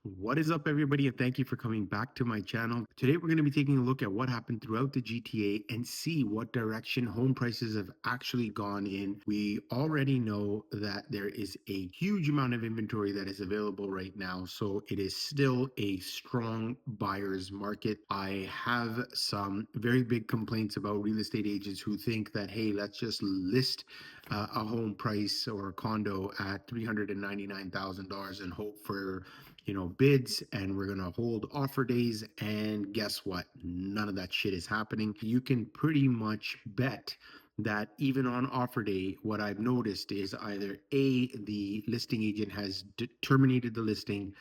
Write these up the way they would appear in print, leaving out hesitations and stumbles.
What is up, everybody, and thank you for coming back to my channel. Today, we're going to be taking a look at what happened throughout the GTA and see what direction home prices have actually gone in. We already know that there is a huge amount of inventory that is available right now, so it is still a strong buyer's market. I have some very big complaints about real estate agents who think that, hey, let's just list a home price or a condo at $399,000 and hope for bids, and we're gonna hold offer days. And guess what? None of that shit is happening. You can pretty much bet that even on offer day, what I've noticed is either A, the listing agent has terminated the listing,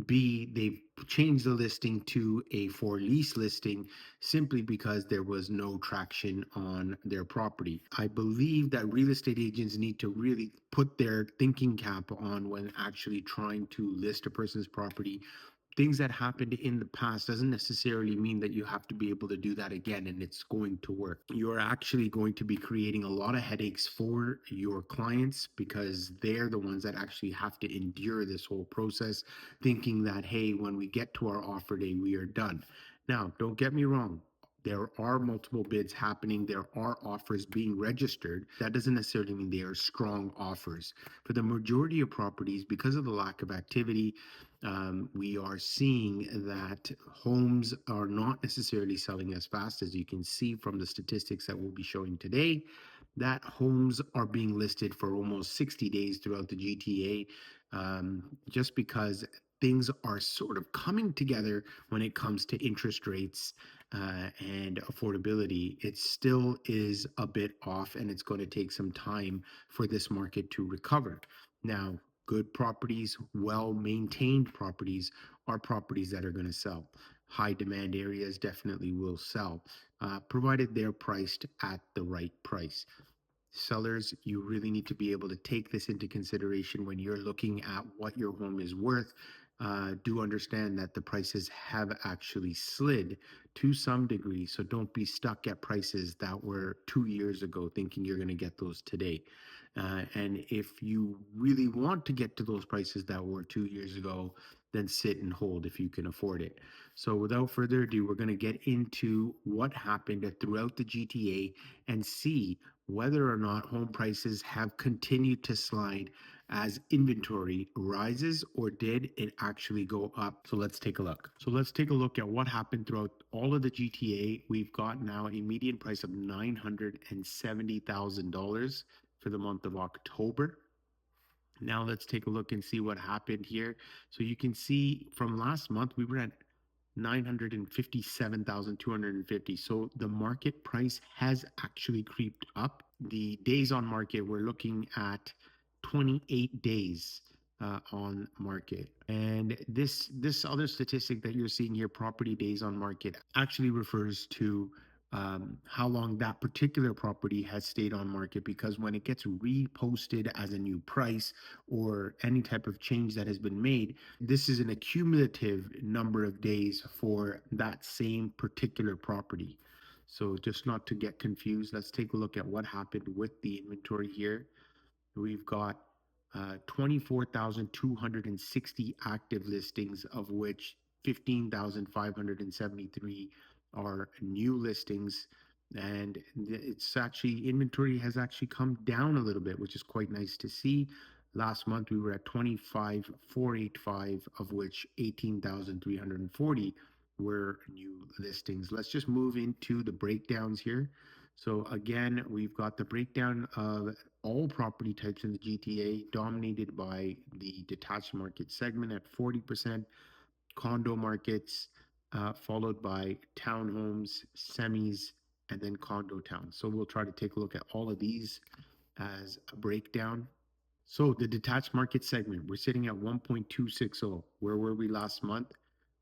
B, they've changed the listing to a for lease listing simply because there was no traction on their property. I believe that real estate agents need to really put their thinking cap on when actually trying to list a person's property. Things that happened in the past doesn't necessarily mean that you have to be able to do that again and it's going to work. You're actually going to be creating a lot of headaches for your clients because they're the ones that actually have to endure this whole process, thinking that, hey, when we get to our offer day, we are done. Now, don't get me wrong. There are multiple bids happening. There are offers being registered. That doesn't necessarily mean they are strong offers. For the majority of properties, because of the lack of activity, we are seeing that homes are not necessarily selling as fast as you can see from the statistics that we'll be showing today. That homes are being listed for almost 60 days throughout the GTA, just because things are sort of coming together when it comes to interest rates and affordability. It still is a bit off, and it's going to take some time for this market to recover. Now, good properties, well maintained properties are properties that are going to sell. High demand areas definitely will sell, provided they're priced at the right price. Sellers, you really need to be able to take this into consideration when you're looking at what your home is worth. Do understand that the prices have actually slid to some degree, so don't be stuck at prices that were 2 years ago thinking you're going to get those today. And if you really want to get to those prices that were 2 years ago, then sit and hold if you can afford it. So without further ado, we're going to get into what happened throughout the GTA and see whether or not home prices have continued to slide as inventory rises, or did it actually go up? So let's take a look. So let's take a look at what happened throughout all of the GTA. We've got now a median price of $970,000 for the month of October. Now let's take a look and see what happened here. So you can see from last month, we were at 957,250. So the market price has actually creeped up. The days on market, we're looking at 28 days on market. And this other statistic that you're seeing here, property days on market, actually refers to how long that particular property has stayed on market, because when it gets reposted as a new price or any type of change that has been made, this is an accumulative number of days for that same particular property. So just not to get confused, let's take a look at what happened with the inventory here. We've got 24,260 active listings, of which 15,573 are new listings. And it's actually, inventory has actually come down a little bit, which is quite nice to see. Last month, we were at 25,485, of which 18,340 were new listings. Let's just move into the breakdowns here. So again, we've got the breakdown of all property types in the GTA, dominated by the detached market segment at 40%, condo markets, followed by townhomes, semis, and then condo towns. So we'll try to take a look at all of these as a breakdown. So the detached market segment, we're sitting at 1.260. Where were we last month?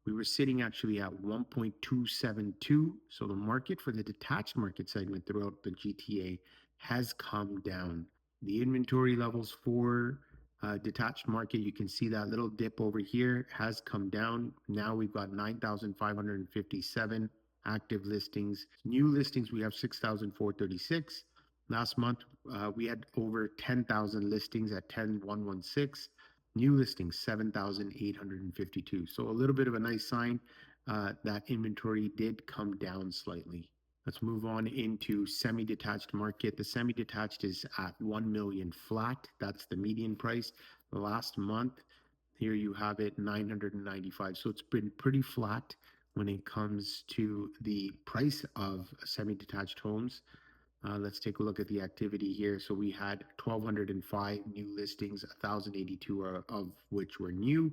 We were sitting actually at 1.272. So the market for the detached market segment throughout the GTA has come down. The inventory levels for detached market, you can see that little dip over here has come down. Now we've got 9,557 active listings. New listings, we have 6,436. Last month, we had over 10,000 listings at 10,116. New listings 7,852. So a little bit of a nice sign that inventory did come down slightly. Let's move on into semi-detached market. The semi-detached is at 1 million flat. That's the median price. Last month, here you have it 995. So it's been pretty flat when it comes to the price of semi-detached homes. Let's take a look at the activity here. So we had 1,205 new listings, 1,082 of which were new.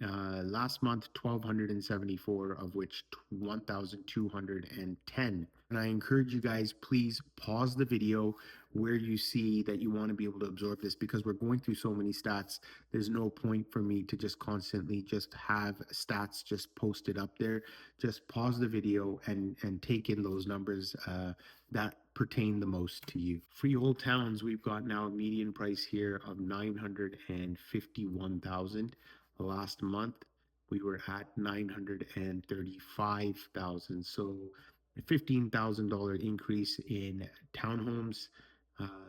Last month, 1,274, of which 1,210. And I encourage you guys, please pause the video where you see that you want to be able to absorb this, because we're going through so many stats. There's no point for me to just constantly just have stats just posted up there. Just pause the video and take in those numbers that pertain the most to you. Freehold towns, we've got now a median price here of 951,000. Last month, we were at 935,000. So a $15,000 increase in townhomes.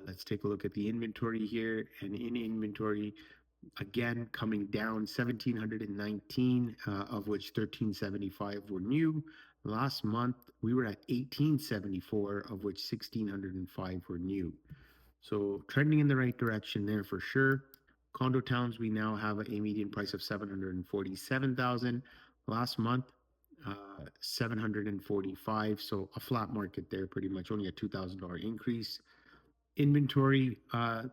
Let's take a look at the inventory here. And in inventory, again, coming down 1,719, of which 1,375 were new. Last month, we were at 1,874, of which 1,605 were new. So trending in the right direction there for sure. Condo towns, we now have a median price of 747,000. Last month, 745. So a flat market there, pretty much only a $2,000 increase. Inventory,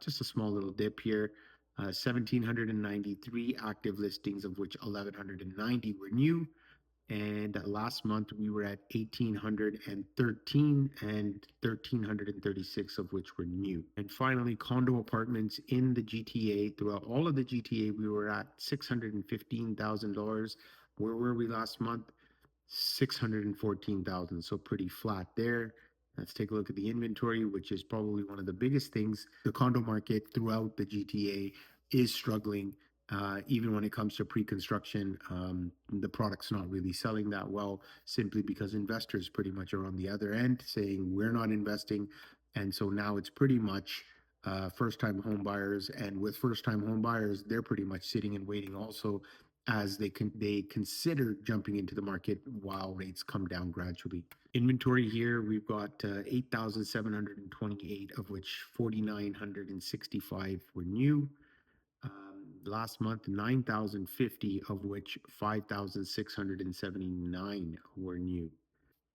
just a small little dip here. 1,793 active listings, of which 1,190 were new. And last month we were at 1,813 and 1,336 of which were new. And finally, condo apartments in the GTA. Throughout all of the GTA, we were at $615,000. Where were we last month? 614,000. So pretty flat there. Let's take a look at the inventory, which is probably one of the biggest things. The condo market throughout the GTA is struggling. Even when it comes to pre-construction, the product's not really selling that well, simply because investors pretty much are on the other end saying we're not investing. And so now it's pretty much first-time home buyers, and with first-time home buyers, they're pretty much sitting and waiting also, as they consider jumping into the market while rates come down gradually. Inventory here, we've got 8,728, of which 4,965 were new. Last month, 9,050, of which 5,679 were new.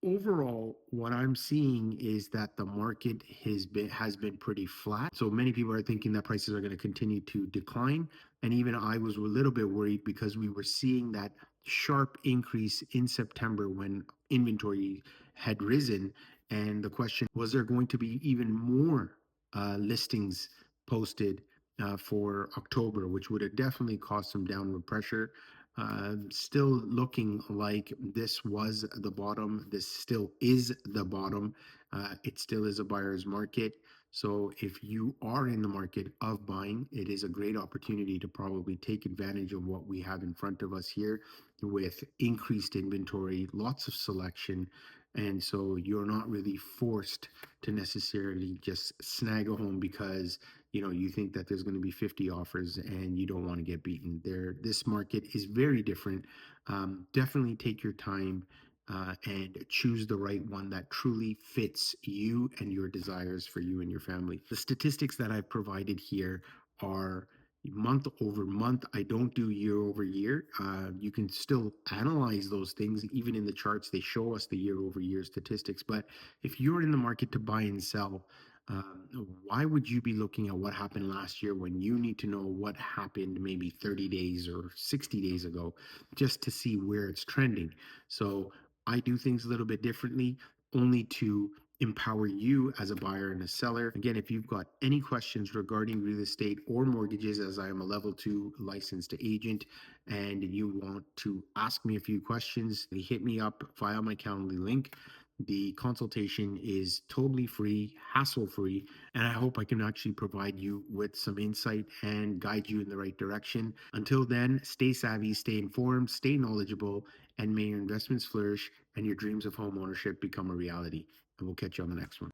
Overall, what I'm seeing is that the market has been pretty flat. So many people are thinking that prices are going to continue to decline. And even I was a little bit worried, because we were seeing that sharp increase in September when inventory had risen. And the question was, there going to be even more listings posted for October, which would have definitely caused some downward pressure. Still looking like this was the bottom. This still is the bottom. It still is a buyer's market. So if you are in the market of buying, it is a great opportunity to probably take advantage of what we have in front of us here, with increased inventory, lots of selection. And so you're not really forced to necessarily just snag a home because you think that there's going to be 50 offers and you don't want to get beaten there. This market is very different. Definitely take your time and choose the right one that truly fits you and your desires for you and your family. The statistics that I've provided here are month over month. I don't do year over year. You can still analyze those things. Even in the charts, they show us the year over year statistics. But if you're in the market to buy and sell, why would you be looking at what happened last year when you need to know what happened maybe 30 days or 60 days ago, just to see where it's trending? So I do things a little bit differently, only to empower you as a buyer and a seller. Again, if you've got any questions regarding real estate or mortgages, as I am a level 2 licensed agent, and you want to ask me a few questions, hit me up via my Calendly link. The consultation is totally free, hassle free, and I hope I can actually provide you with some insight and guide you in the right direction. Until then, stay savvy, stay informed, stay knowledgeable, and may your investments flourish and your dreams of home ownership become a reality. And we'll catch you on the next one.